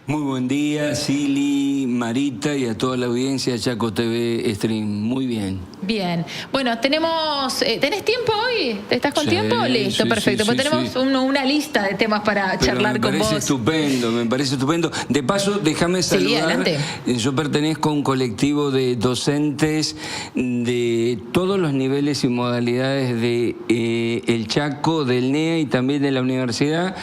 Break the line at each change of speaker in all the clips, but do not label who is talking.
Muy buen día, Sili, Marita y a toda la audiencia de Chaco TV Stream. Muy bien.
Bien. Bueno, ¿tenés tiempo hoy? ¿Estás con tiempo? Listo, perfecto. Pues tenemos una lista de temas para charlar con vos.
Me parece estupendo. De paso, déjame saludar.
Sí, adelante.
Yo pertenezco a un colectivo de docentes de todos los niveles y modalidades de el Chaco, del NEA y también de la universidad,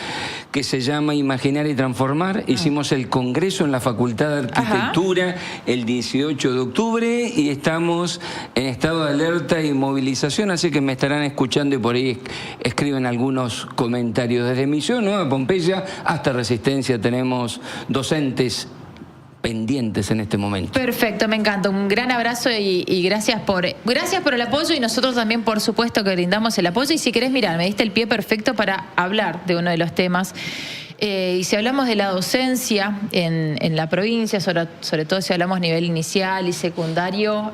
que se llama Imaginar y Transformar. Hicimos el congreso en la Facultad de Arquitectura el 18 de octubre y estamos en estado de alerta y movilización, así que me estarán escuchando y por ahí escriben algunos comentarios. Desde Misión Nueva Pompeya hasta Resistencia tenemos docentes pendientes en este momento.
Perfecto, me encanta. Un gran abrazo y gracias por el apoyo, y nosotros también, por supuesto, que brindamos el apoyo. Y si querés, mirar, me diste el pie perfecto para hablar de uno de los temas. Y si hablamos de la docencia en la provincia, sobre todo si hablamos a nivel inicial y secundario,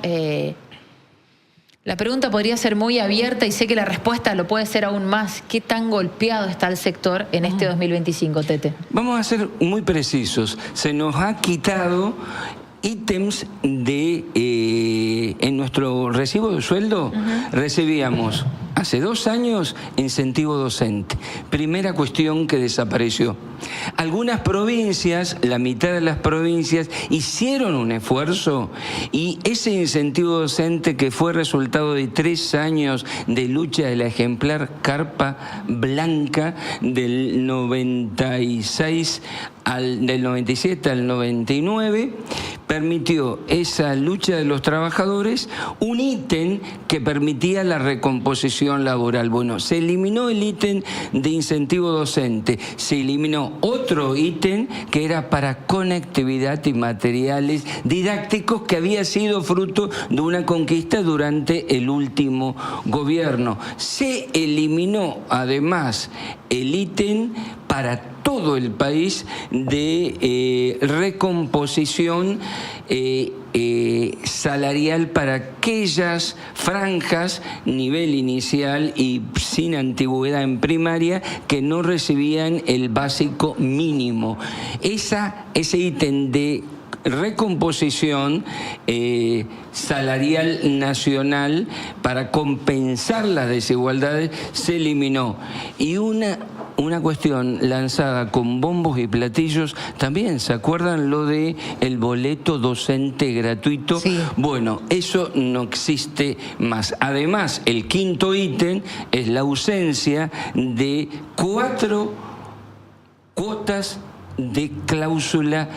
la pregunta podría ser muy abierta y sé que la respuesta lo puede ser aún más. ¿Qué tan golpeado está el sector en este 2025, Tete?
Vamos a ser muy precisos. Se nos ha quitado ítems de... en nuestro recibo de sueldo recibíamos hace 2 años incentivo docente. Primera cuestión que desapareció. Algunas provincias, la mitad de las provincias, hicieron un esfuerzo y ese incentivo docente, que fue resultado de 3 años de lucha de la ejemplar Carpa Blanca del 97 al 99, permitió esa lucha de los trabajadores un ítem que permitía la recomposición laboral. Bueno, se eliminó el ítem de incentivo docente, se eliminó otro ítem que era para conectividad y materiales didácticos, que había sido fruto de una conquista durante el último gobierno. Se eliminó además el ítem para todo el país de recomposición salarial para aquellas franjas, nivel inicial y sin antigüedad en primaria, que no recibían el básico mínimo. Ese ítem de recomposición salarial nacional para compensar las desigualdades se eliminó. Y una cuestión lanzada con bombos y platillos también, ¿se acuerdan lo de el boleto docente gratuito?
Sí.
Bueno, eso no existe más. Además, el quinto ítem es la ausencia de 4 cuotas de cláusula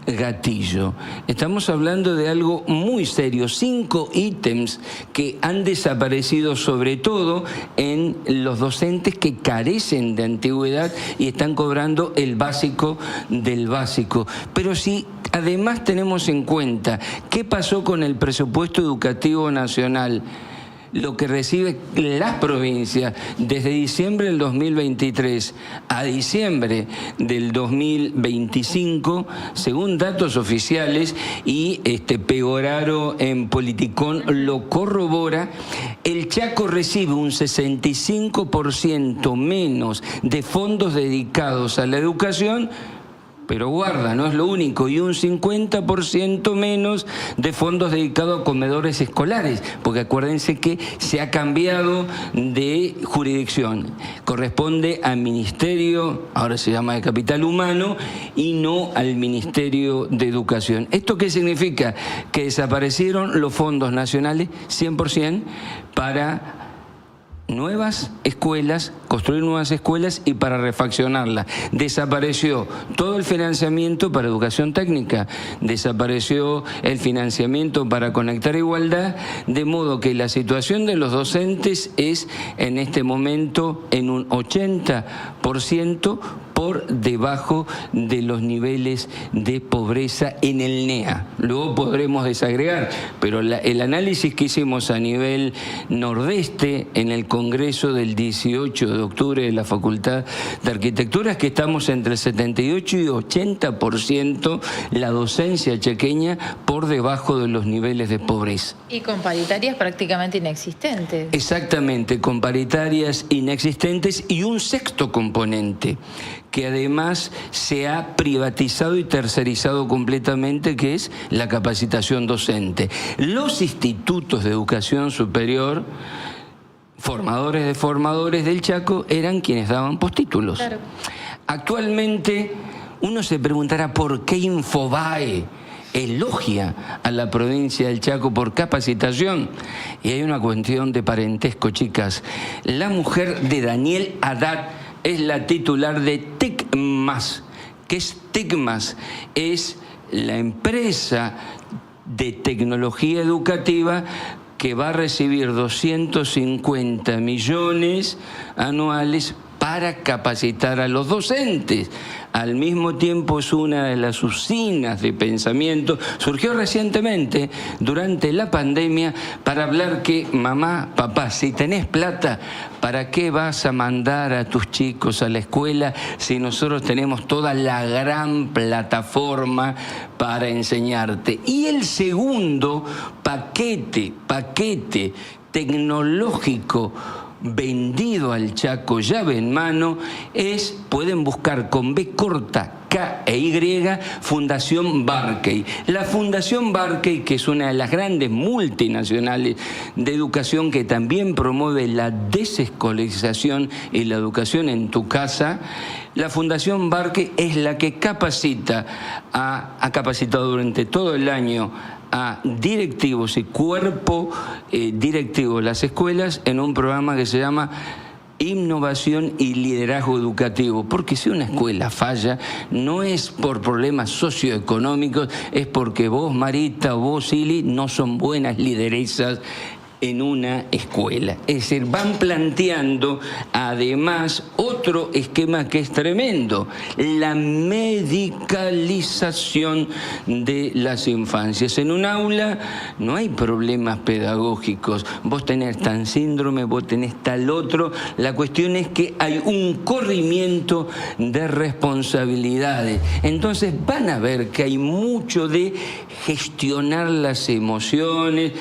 gatillo. Estamos hablando de algo muy serio. 5 ítems que han desaparecido, sobre todo en los docentes que carecen de antigüedad y están cobrando el básico del básico. Pero si además tenemos en cuenta qué pasó con el presupuesto educativo nacional, lo que recibe las provincias desde diciembre del 2023 a diciembre del 2025, según datos oficiales, y Pegoraro en Politicón lo corrobora, el Chaco recibe un 65% menos de fondos dedicados a la educación. Pero guarda, no es lo único, y un 50% menos de fondos dedicados a comedores escolares, porque acuérdense que se ha cambiado de jurisdicción. Corresponde al Ministerio, ahora se llama de Capital Humano, y no al Ministerio de Educación. ¿Esto qué significa? Que desaparecieron los fondos nacionales 100% para nuevas escuelas, construir nuevas escuelas y para refaccionarlas. Desapareció todo el financiamiento para educación técnica, desapareció el financiamiento para Conectar Igualdad, de modo que la situación de los docentes es en este momento en un 80% por debajo de los niveles de pobreza en el NEA. Luego podremos desagregar, pero el análisis que hicimos a nivel nordeste en el Congreso del 18 de octubre de la Facultad de Arquitectura es que estamos entre el 78 y 80% la docencia chaqueña por debajo de los niveles de pobreza.
Y con paritarias prácticamente inexistentes.
Exactamente, con paritarias inexistentes, y un sexto componente que además se ha privatizado y tercerizado completamente, que es la capacitación docente. Los institutos de educación superior, formadores de formadores del Chaco, eran quienes daban postítulos.
Claro.
Actualmente uno se preguntará por qué Infobae elogia a la provincia del Chaco por capacitación. Y hay una cuestión de parentesco, chicas. La mujer de Daniel Haddad es la titular de TECMAS. ¿Qué es TECMAS? Es la empresa de tecnología educativa que va a recibir 250 millones anuales para capacitar a los docentes. Al mismo tiempo es una de las usinas de pensamiento, surgió recientemente durante la pandemia, para hablar que, mamá, papá, si tenés plata, ¿para qué vas a mandar a tus chicos a la escuela si nosotros tenemos toda la gran plataforma para enseñarte? Y el segundo paquete tecnológico vendido al Chaco, llave en mano, pueden buscar con B corta, K e Y, Fundación Barkey. La Fundación Barkey, que es una de las grandes multinacionales de educación que también promueve la desescolarización y la educación en tu casa, la Fundación Barkey es la que ha capacitado durante todo el año a directivos y cuerpo directivo de las escuelas en un programa que se llama Innovación y Liderazgo Educativo. Porque si una escuela falla, no es por problemas socioeconómicos, es porque vos, Marita, o vos, Silly, no son buenas lideresas en una escuela. Es decir, van planteando además otro esquema que es tremendo: la medicalización de las infancias. En un aula no hay problemas pedagógicos, vos tenés tal síndrome, vos tenés tal otro. La cuestión es que hay un corrimiento de responsabilidades. Entonces van a ver que hay mucho de gestionar las emociones.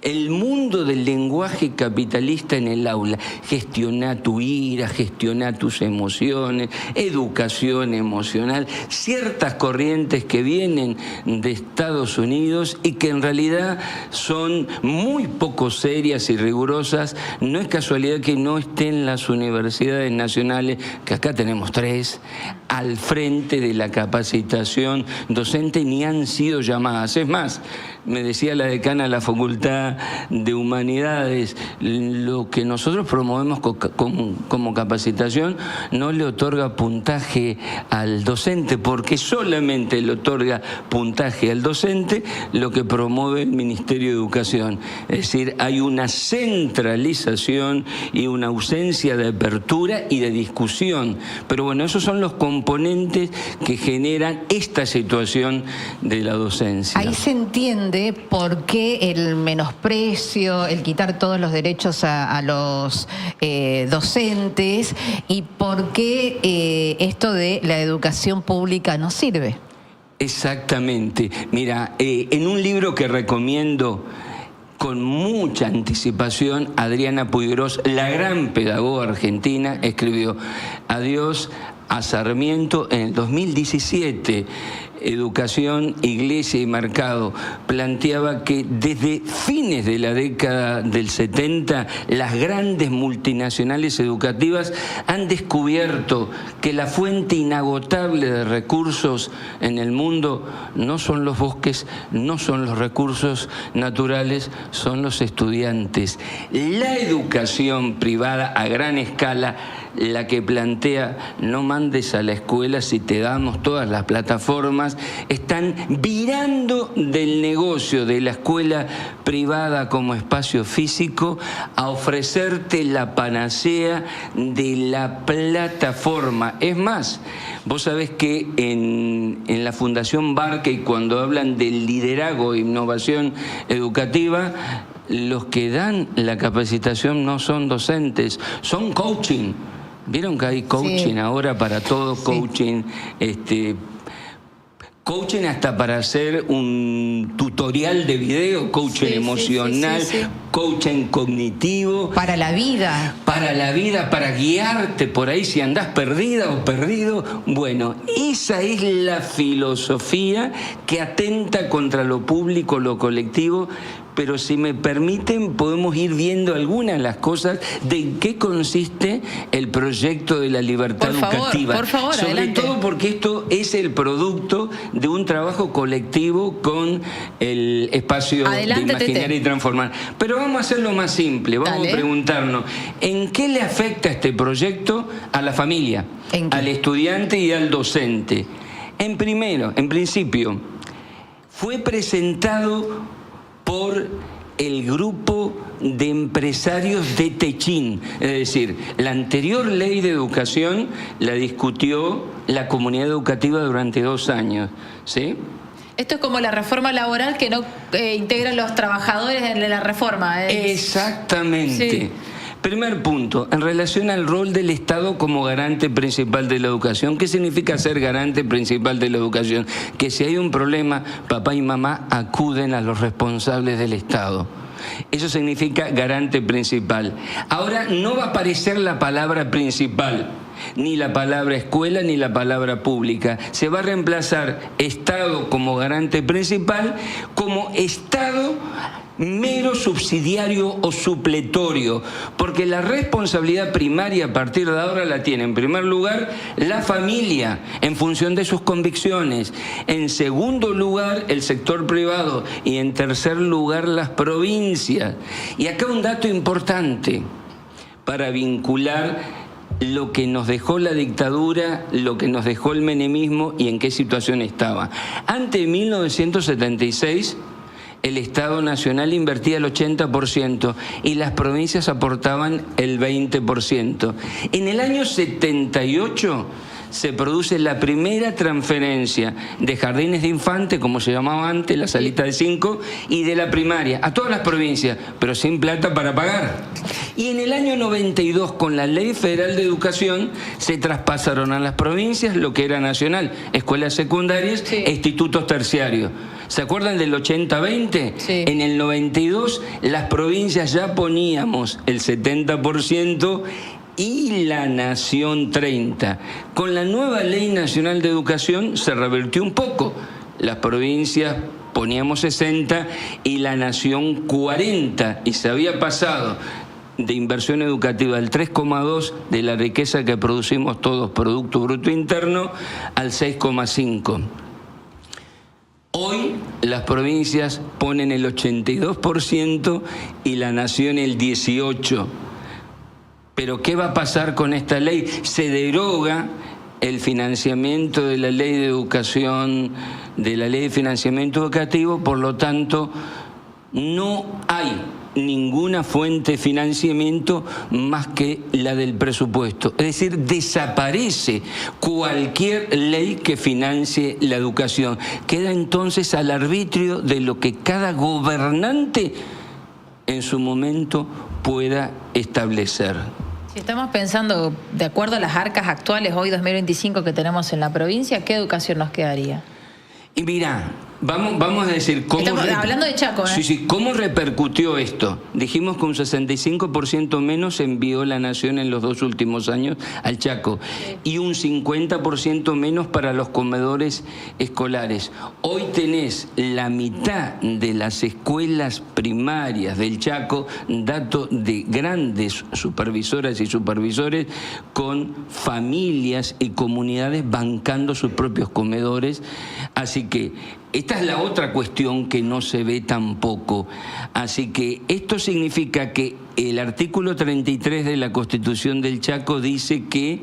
El mundo del lenguaje capitalista en el aula: gestiona tu ira, gestiona tus emociones, educación emocional, ciertas corrientes que vienen de Estados Unidos y que en realidad son muy poco serias y rigurosas. No es casualidad que no estén las universidades nacionales, que acá tenemos 3, al frente de la capacitación docente, ni han sido llamadas. Es más, me decía la decana de la Facultad de Humanidades, lo que nosotros promovemos como capacitación no le otorga puntaje al docente, porque solamente le otorga puntaje al docente lo que promueve el Ministerio de Educación. Es decir, hay una centralización y una ausencia de apertura y de discusión. Pero bueno, esos son los componentes que generan esta situación de la docencia.
Ahí se entiende por qué el menosprecio, el quitar todos los derechos a los docentes, y por qué esto de la educación pública no sirve.
Exactamente. Mira, en un libro que recomiendo con mucha anticipación, Adriana Puigros, la gran pedagoga argentina, escribió Adiós a Sarmiento en el 2017. Educación, Iglesia y Mercado. Planteaba que desde fines de la década del 70 las grandes multinacionales educativas han descubierto que la fuente inagotable de recursos en el mundo no son los bosques, no son los recursos naturales, son los estudiantes. La educación privada a gran escala, la que plantea no mandes a la escuela si te damos todas las plataformas, están virando del negocio de la escuela privada como espacio físico a ofrecerte la panacea de la plataforma. Es más, vos sabés que en la Fundación Barkey, cuando hablan del liderazgo e innovación educativa, los que dan la capacitación no son docentes, son coaching. ¿Vieron que hay coaching ahora para todo? Coaching, coaching hasta para hacer un tutorial de video, coaching emocional, coaching cognitivo.
Para la vida.
Para la vida, para guiarte por ahí si andás perdida o perdido. Bueno, esa es la filosofía que atenta contra lo público, lo colectivo. Pero si me permiten, podemos ir viendo algunas de las cosas de en qué consiste el proyecto de la libertad educativa.
Por favor,
sobre
adelante.
todo porque esto es el producto de un trabajo colectivo con el espacio
Adelante,
de imaginar
Tete.
y transformar. Pero vamos a hacerlo más simple, vamos
Dale.
a preguntarnos, ¿en qué le afecta este proyecto a la familia,
¿En qué?
al estudiante y al docente? En principio, fue presentado por el grupo de empresarios de Techín. Es decir, la anterior ley de educación la discutió la comunidad educativa durante 2 años, ¿sí?
Esto es como la reforma laboral que no integran los trabajadores en la reforma.
Exactamente.
Sí.
Primer punto, en relación al rol del Estado como garante principal de la educación. ¿Qué significa ser garante principal de la educación? Que si hay un problema, papá y mamá acuden a los responsables del Estado. Eso significa garante principal. Ahora no va a aparecer la palabra principal, ni la palabra escuela, ni la palabra pública. Se va a reemplazar Estado como garante principal como Estado mero subsidiario o supletorio, porque la responsabilidad primaria a partir de ahora la tiene en primer lugar la familia en función de sus convicciones, en segundo lugar el sector privado y en tercer lugar las provincias. Y acá un dato importante para vincular lo que nos dejó la dictadura, lo que nos dejó el menemismo y en qué situación estaba. Antes de 1976, el Estado Nacional invertía el 80% y las provincias aportaban el 20%. En el año 78 se produce la primera transferencia de jardines de infantes, como se llamaba antes, la salita de 5, y de la primaria, a todas las provincias, pero sin plata para pagar. Y en el año 92, con la Ley Federal de Educación, se traspasaron a las provincias lo que era nacional, escuelas secundarias e institutos terciarios. ¿Se acuerdan del 80-20?
Sí.
En el 92, las provincias ya poníamos el 70%, y la nación 30%. Con la nueva Ley Nacional de Educación se revirtió un poco. Las provincias poníamos 60% y la nación 40%. Y se había pasado de inversión educativa del 3,2% de la riqueza que producimos todos, Producto Bruto Interno, al 6,5%. Hoy las provincias ponen el 82% y la nación el 18%. Pero ¿qué va a pasar con esta ley? Se deroga el financiamiento de la ley de educación, de la ley de financiamiento educativo, por lo tanto, no hay ninguna fuente de financiamiento más que la del presupuesto. Es decir, desaparece cualquier ley que financie la educación. Queda entonces al arbitrio de lo que cada gobernante en su momento pueda establecer.
Si estamos pensando, de acuerdo a las arcas actuales, hoy 2025 que tenemos en la provincia, ¿qué educación nos quedaría?
Y mirá, vamos a decir cómo...
Estamos hablando de Chaco, ¿eh?
Sí, ¿cómo repercutió esto? Dijimos que un 65% menos envió la nación en los 2 últimos años al Chaco y un 50% menos para los comedores escolares. Hoy tenés la mitad de las escuelas primarias del Chaco, dato de grandes supervisoras y supervisores, con familias y comunidades bancando sus propios comedores. Así que esta es la otra cuestión que no se ve tampoco. Así que esto significa que el artículo 33 de la Constitución del Chaco dice que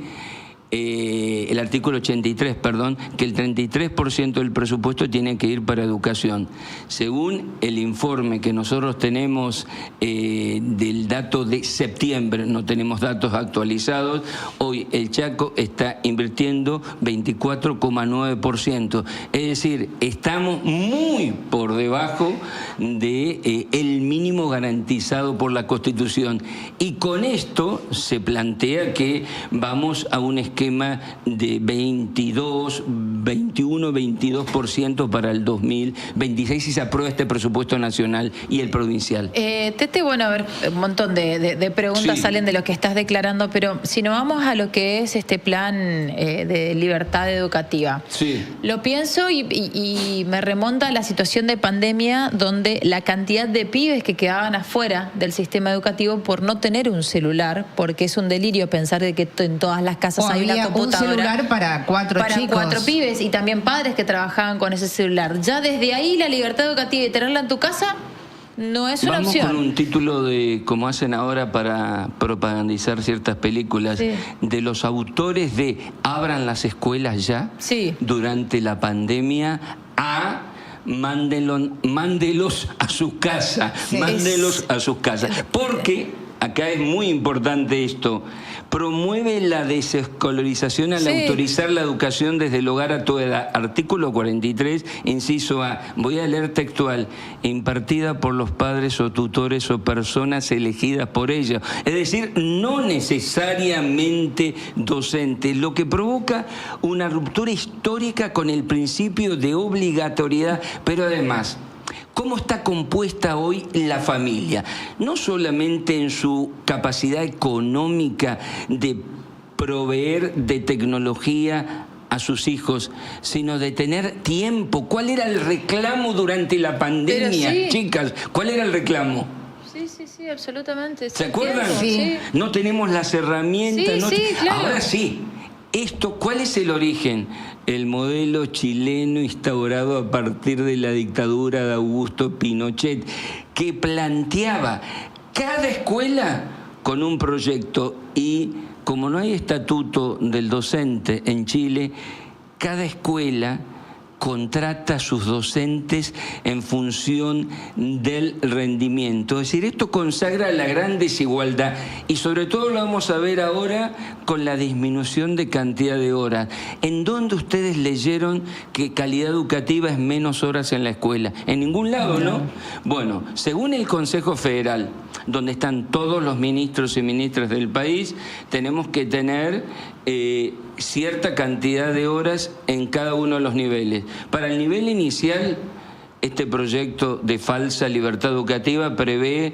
el artículo 83, perdón, que el 33% del presupuesto tiene que ir para educación. Según el informe que nosotros tenemos del dato de septiembre, no tenemos datos actualizados, hoy el Chaco está invirtiendo 24,9%. Es decir, estamos muy por debajo de el mínimo garantizado por la Constitución. Y con esto se plantea que vamos a un esquema esquema de 22% para el 2026 si se aprueba este presupuesto nacional y el provincial.
Tete, bueno, a ver, un montón de preguntas salen de lo que estás declarando, pero si nos vamos a lo que es este plan de libertad educativa, lo pienso y me remonta a la situación de pandemia donde la cantidad de pibes que quedaban afuera del sistema educativo por no tener un celular, porque es un delirio pensar de que en todas las casas hay una computadora.
Un celular para cuatro
pibes y también padres que trabajaban con ese celular. Ya desde ahí la libertad educativa y tenerla en tu casa no es una opción.
Vamos con un título de, como hacen ahora para propagandizar ciertas películas, de los autores de Abran las escuelas ya, durante la pandemia, a mándelos a su casa, mándelos a sus casas. Porque acá es muy importante esto. Promueve la desescolarización al autorizar la educación desde el hogar a toda edad. Artículo 43, inciso A. Voy a leer textual. Impartida por los padres o tutores o personas elegidas por ellos. Es decir, no necesariamente docentes. Lo que provoca una ruptura histórica con el principio de obligatoriedad, pero además, ¿cómo está compuesta hoy la familia? No solamente en su capacidad económica de proveer de tecnología a sus hijos, sino de tener tiempo. ¿Cuál era el reclamo durante la pandemia, chicas? ¿Cuál era el reclamo?
Sí, absolutamente.
¿Se acuerdan? No tenemos las herramientas.
Claro.
Ahora sí. ¿Cuál es el origen? El modelo chileno instaurado a partir de la dictadura de Augusto Pinochet, que planteaba cada escuela con un proyecto y, como no hay estatuto del docente en Chile, cada escuela contrata a sus docentes en función del rendimiento. Es decir, esto consagra la gran desigualdad y sobre todo lo vamos a ver ahora con la disminución de cantidad de horas. ¿En dónde ustedes leyeron que calidad educativa es menos horas en la escuela? En ningún lado, ¿no? Bueno, según el Consejo Federal, donde están todos los ministros y ministras del país, tenemos que tener cierta cantidad de horas en cada uno de los niveles. Para el nivel inicial, este proyecto de falsa libertad educativa prevé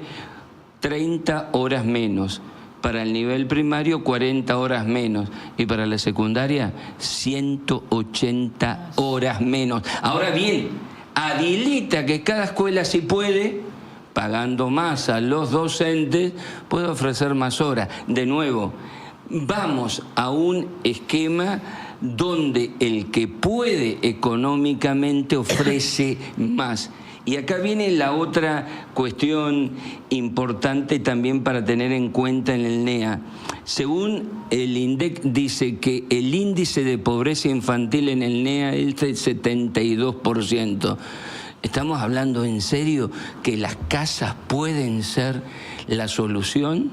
30 horas menos. Para el nivel primario, 40 horas menos. Y para la secundaria, 180 horas menos. Ahora bien, habilita que cada escuela, si puede, pagando más a los docentes, puede ofrecer más horas. De nuevo, vamos a un esquema donde el que puede económicamente ofrece más. Y acá viene la otra cuestión importante también para tener en cuenta en el NEA. Según el INDEC dice que el índice de pobreza infantil en el NEA es del 72%. ¿Estamos hablando en serio que las casas pueden ser la solución?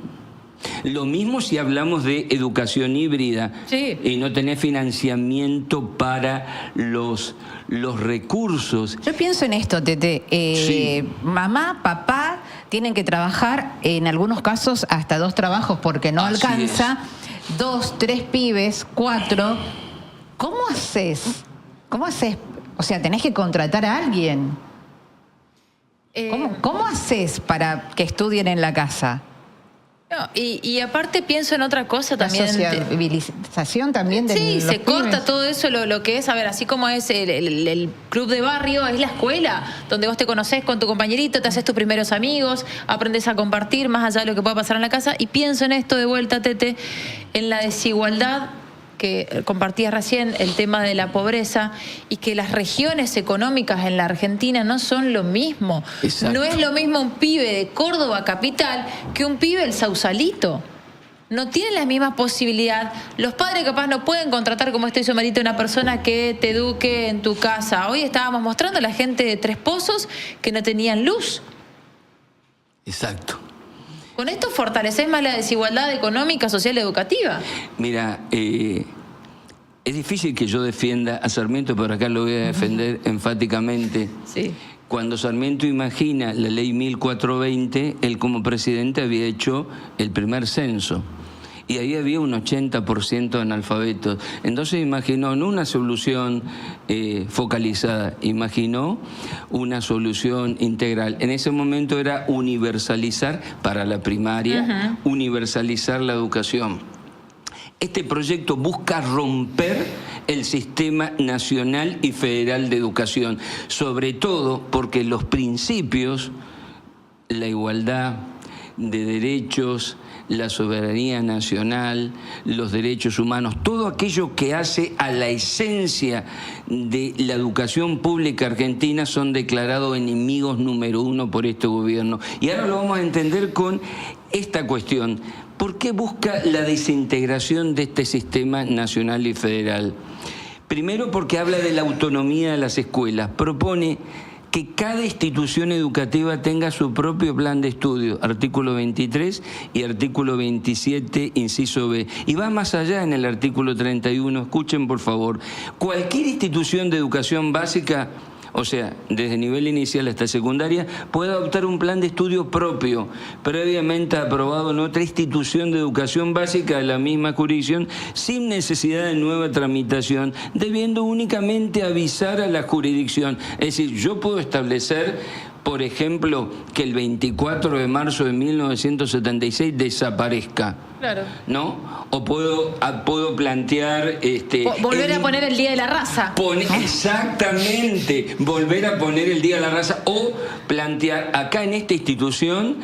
Lo mismo si hablamos de educación híbrida y no tener financiamiento para los recursos.
Yo pienso en esto, Tete. Mamá, papá tienen que trabajar, en algunos casos hasta 2 trabajos porque no alcanza. 2, 3 pibes, 4. ¿Cómo haces? O sea, tenés que contratar a alguien. ¿Cómo haces para que estudien en la casa?
No, y aparte pienso en otra cosa también.
La sociabilización también de los
se corta
pibes.
todo eso, lo que es, a ver, así como es el club de barrio, es la escuela, donde vos te conocés con tu compañerito, te haces tus primeros amigos, aprendes a compartir más allá de lo que pueda pasar en la casa. Y pienso en esto de vuelta, Tete, en la desigualdad que compartías recién, el tema de la pobreza, y que las regiones económicas en la Argentina no son lo mismo.
Exacto.
No es lo mismo un pibe de Córdoba capital que un pibe del Sausalito. No tienen la misma posibilidad. Los padres capaz no pueden contratar, como esto hizo Marito, una persona que te eduque en tu casa. Hoy estábamos mostrando a la gente de Tres Pozos que no tenían luz.
Exacto.
Con esto fortaleces más la desigualdad económica, social y educativa.
Mira, es difícil que yo defienda a Sarmiento, pero acá lo voy a defender enfáticamente.
Sí.
Cuando Sarmiento imagina la ley 1420, él como presidente había hecho el primer censo. y ahí había un 80% de analfabetos. Entonces imaginó no una solución focalizada, imaginó una solución integral. En ese momento era universalizar para la primaria, universalizar la educación. Este proyecto busca romper el sistema nacional y federal de educación, sobre todo porque los principios, la igualdad de derechos, la soberanía nacional, los derechos humanos, todo aquello que hace a la esencia de la educación pública argentina son declarados enemigos número 1 por este gobierno. Y ahora lo vamos a entender con esta cuestión. ¿Por qué busca la desintegración de este sistema nacional y federal? Primero porque habla de la autonomía de las escuelas, propone que cada institución educativa tenga su propio plan de estudio, artículo 23 y artículo 27, inciso B. Y va más allá en el artículo 31, escuchen por favor. Cualquier institución de educación básica, o sea, desde nivel inicial hasta secundaria, puede adoptar un plan de estudio propio, previamente aprobado en otra institución de educación básica de la misma jurisdicción, sin necesidad de nueva tramitación, debiendo únicamente avisar a la jurisdicción. Es decir, yo puedo establecer, por ejemplo, que el 24 de marzo de 1976 desaparezca.
Claro.
¿No? O puedo plantear...
volver a poner el Día de la Raza.
Exactamente, volver a poner el Día de la Raza, o plantear, acá en esta institución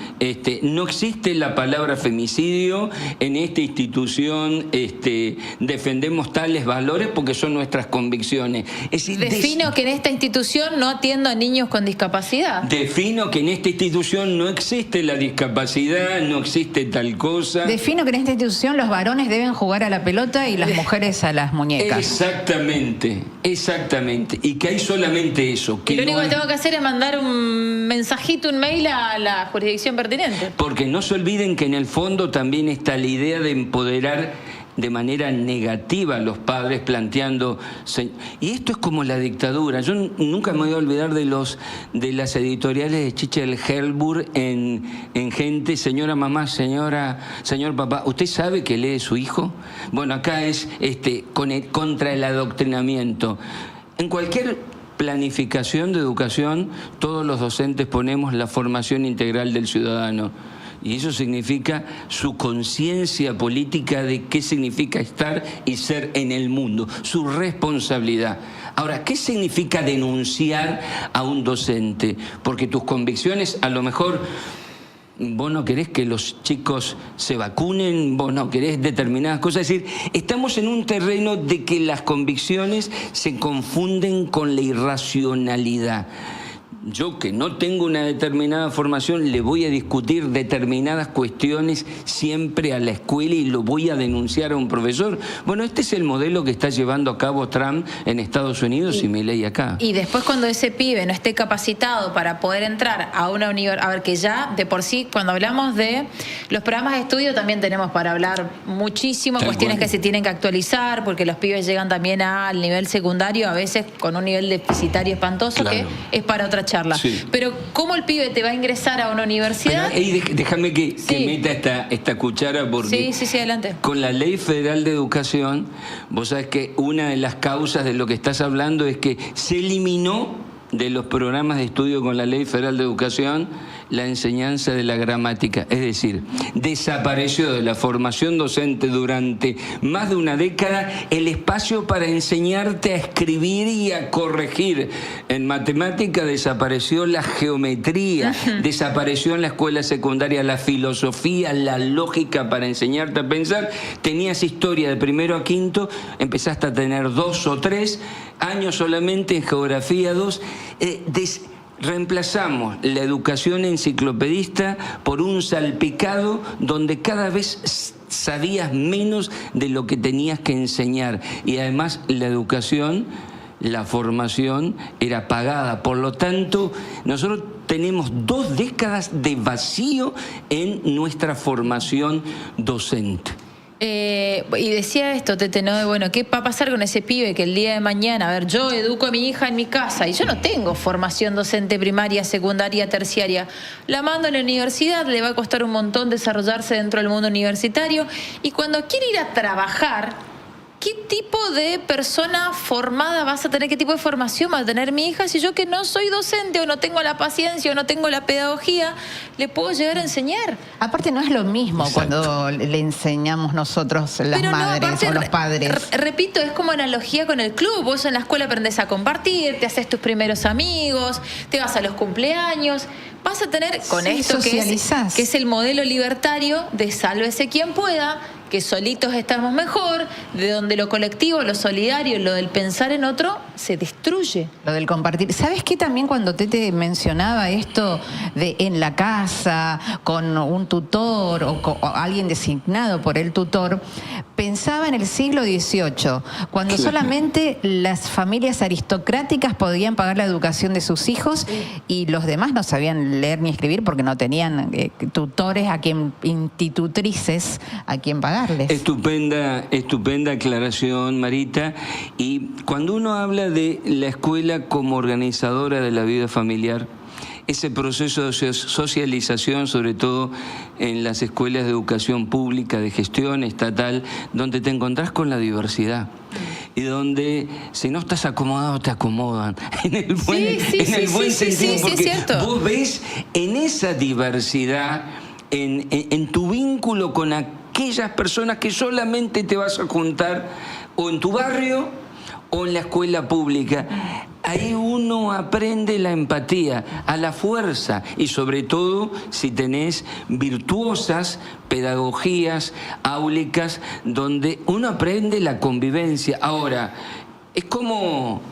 no existe la palabra femicidio, en esta institución defendemos tales valores porque son nuestras convicciones. Es decir,
defino que en esta institución no atiendo a niños con discapacidad.
Defino que en esta institución no existe la discapacidad, no existe tal cosa.
Defino que en esta institución los varones deben jugar a la pelota y las mujeres a las muñecas.
Exactamente, exactamente. Y que hay solamente eso. Que
y lo único
no
que tengo que hacer es mandar un mensajito, un mail a la jurisdicción pertinente.
Porque no se olviden que en el fondo también está la idea de empoderar de manera negativa a los padres, planteando... Y esto es como la dictadura. Yo nunca me voy a olvidar de las editoriales de Chichel Helburg en Gente. Señora mamá, señor papá, ¿usted sabe que lee su hijo? Bueno, acá es contra el adoctrinamiento. En cualquier planificación de educación, todos los docentes ponemos la formación integral del ciudadano. Y eso significa su conciencia política de qué significa estar y ser en el mundo, su responsabilidad. Ahora, ¿qué significa denunciar a un docente? Porque tus convicciones, a lo mejor, vos no querés que los chicos se vacunen, vos no querés determinadas cosas. Es decir, estamos en un terreno de que las convicciones se confunden con la irracionalidad. Yo, que no tengo una determinada formación, le voy a discutir determinadas cuestiones siempre a la escuela y lo voy a denunciar a un profesor. Bueno, este es el modelo que está llevando a cabo Trump en Estados Unidos y Milei acá.
Y después, cuando ese pibe no esté capacitado para poder entrar a una universidad, a ver, que ya de por sí, cuando hablamos de los programas de estudio, también tenemos para hablar muchísimo, cuestiones que se tienen que actualizar, porque los pibes llegan también al nivel secundario, a veces con un nivel deficitario espantoso, claro, que es para otra charla. Sí. Pero ¿cómo el pibe te va a ingresar a una universidad?
Déjame que meta esta cuchara, porque
sí, adelante.
Con la Ley Federal de Educación, vos sabés que una de las causas de lo que estás hablando es que se eliminó de los programas de estudio con la Ley Federal de Educación la enseñanza de la gramática, es decir, desapareció de la formación docente durante más de una década el espacio para enseñarte a escribir y a corregir. En matemática desapareció la geometría, desapareció en la escuela secundaria la filosofía, la lógica para enseñarte a pensar. Tenías historia de primero a quinto, empezaste a tener 2 o 3 años solamente, en geografía 2, reemplazamos la educación enciclopedista por un salpicado donde cada vez sabías menos de lo que tenías que enseñar. Y además la educación, la formación era pagada. Por lo tanto, nosotros tenemos 2 décadas de vacío en nuestra formación docente.
Y decía esto, Tete, ¿no? De, bueno, ¿qué va a pasar con ese pibe que el día de mañana, a ver, yo educo a mi hija en mi casa y yo no tengo formación docente primaria, secundaria, terciaria, la mando a la universidad, le va a costar un montón desarrollarse dentro del mundo universitario y cuando quiere ir a trabajar, ¿qué tipo de persona formada vas a tener? ¿Qué tipo de formación va a tener mi hija si yo que no soy docente o no tengo la paciencia o no tengo la pedagogía, le puedo llegar a enseñar?
Aparte no es lo mismo
Exacto.
cuando le enseñamos nosotros las
Pero no,
madres
aparte,
o los padres.
Repito, es como analogía con el club. Vos en la escuela aprendés a compartir, te haces tus primeros amigos, te vas a los cumpleaños. Vas a tener con
Sí,
esto
socializás.
que es el modelo libertario de sálvese quien pueda, que solitos estamos mejor, de donde lo colectivo, lo solidario, lo del pensar en otro, se destruye.
Lo del compartir. ¿Sabes qué? También cuando Tete mencionaba esto de en la casa, con un tutor o alguien designado por el tutor, pensaba en el siglo XVIII, cuando solamente las familias aristocráticas podían pagar la educación de sus hijos y los demás no sabían leer ni escribir porque no tenían tutores a quien, institutrices a quien pagarles.
Estupenda aclaración, Marita. Y cuando uno habla de la escuela como organizadora de la vida familiar, ese proceso de socialización, sobre todo en las escuelas de educación pública, de gestión estatal, donde te encontrás con la diversidad y donde si no estás acomodado te acomodan en el buen, sentido, porque
es cierto.
Vos ves en esa diversidad, en tu vínculo con aquellas personas que solamente te vas a juntar o en tu barrio o en la escuela pública. Ahí uno aprende la empatía, a la fuerza, y sobre todo si tenés virtuosas pedagogías áulicas donde uno aprende la convivencia. Ahora, es como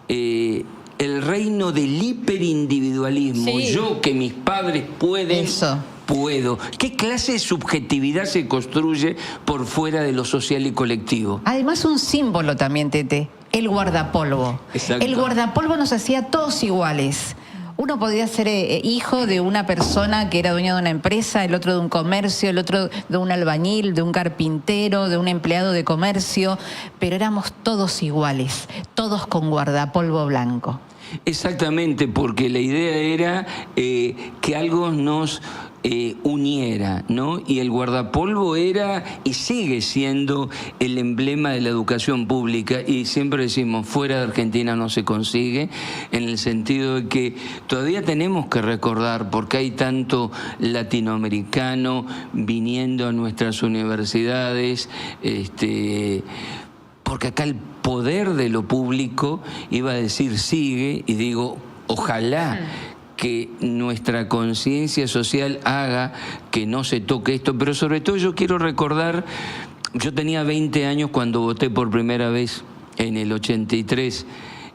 el reino del hiperindividualismo.
Sí.
Yo, que mis padres pueden...
Eso.
Puedo. ¿Qué clase de subjetividad se construye por fuera de lo social y colectivo?
Además un símbolo también, Tete, el guardapolvo.
Exacto.
El guardapolvo nos hacía todos iguales. Uno podía ser hijo de una persona que era dueña de una empresa, el otro de un comercio, el otro de un albañil, de un carpintero, de un empleado de comercio, pero éramos todos iguales, todos con guardapolvo blanco.
Exactamente, porque la idea era que algo nos uniera, ¿no? Y el guardapolvo era y sigue siendo el emblema de la educación pública, y siempre decimos, fuera de Argentina no se consigue, en el sentido de que todavía tenemos que recordar, porque hay tanto latinoamericano viniendo a nuestras universidades, porque acá el poder de lo público, iba a decir sigue, y digo, ojalá que nuestra conciencia social haga que no se toque esto, pero sobre todo yo quiero recordar, yo tenía 20 años cuando voté por primera vez en el 83,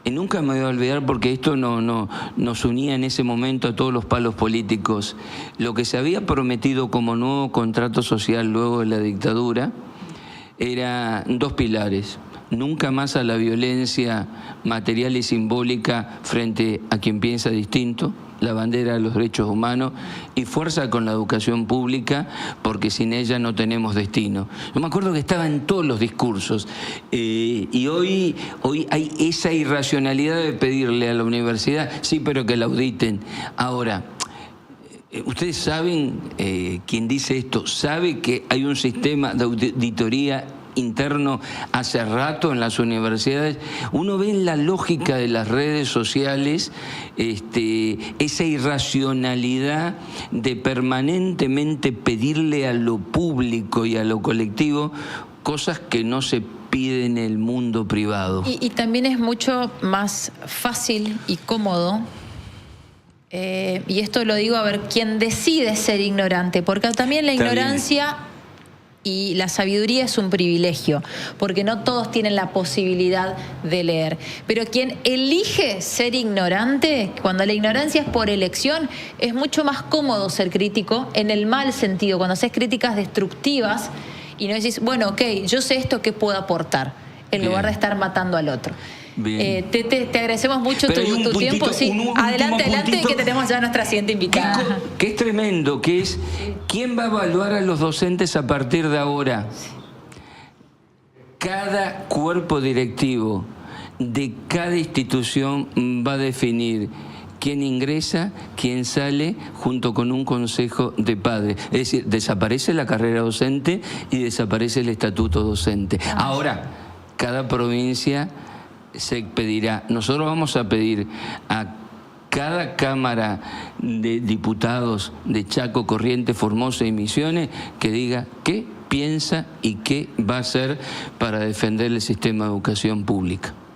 y nunca me voy a olvidar porque esto nos unía en ese momento a todos los palos políticos. Lo que se había prometido como nuevo contrato social luego de la dictadura era 2 pilares: nunca más a la violencia material y simbólica frente a quien piensa distinto, la bandera de los derechos humanos, y fuerza con la educación pública, porque sin ella no tenemos destino. Yo me acuerdo que estaba en todos los discursos, y hoy hay esa irracionalidad de pedirle a la universidad, sí, pero que la auditen. Ahora, ustedes saben, quien dice esto, sabe que hay un sistema de auditoría interno hace rato en las universidades. Uno ve en la lógica de las redes sociales esa irracionalidad de permanentemente pedirle a lo público y a lo colectivo cosas que no se piden en el mundo privado.
Y también es mucho más fácil y cómodo, y esto lo digo, a ver, quien decide ser ignorante, porque también la ignorancia y la sabiduría es un privilegio, porque no todos tienen la posibilidad de leer. Pero quien elige ser ignorante, cuando la ignorancia es por elección, es mucho más cómodo ser crítico en el mal sentido, cuando haces críticas destructivas y no decís, bueno, ok, yo sé esto, ¿qué puedo aportar? En lugar de estar matando al otro. Te agradecemos mucho tu tiempo. Sí, adelante, que tenemos ya a nuestra siguiente invitada.
Que es tremendo, que es quién va a evaluar a los docentes a partir de ahora. cada cuerpo directivo de cada institución va a definir quién ingresa, quién sale, junto con un consejo de padres. Es decir, desaparece la carrera docente y desaparece el estatuto docente. Ahora, cada provincia se pedirá. Nosotros vamos a pedir a cada Cámara de Diputados de Chaco, Corrientes, Formosa y Misiones que diga qué piensa y qué va a hacer para defender el sistema de educación pública.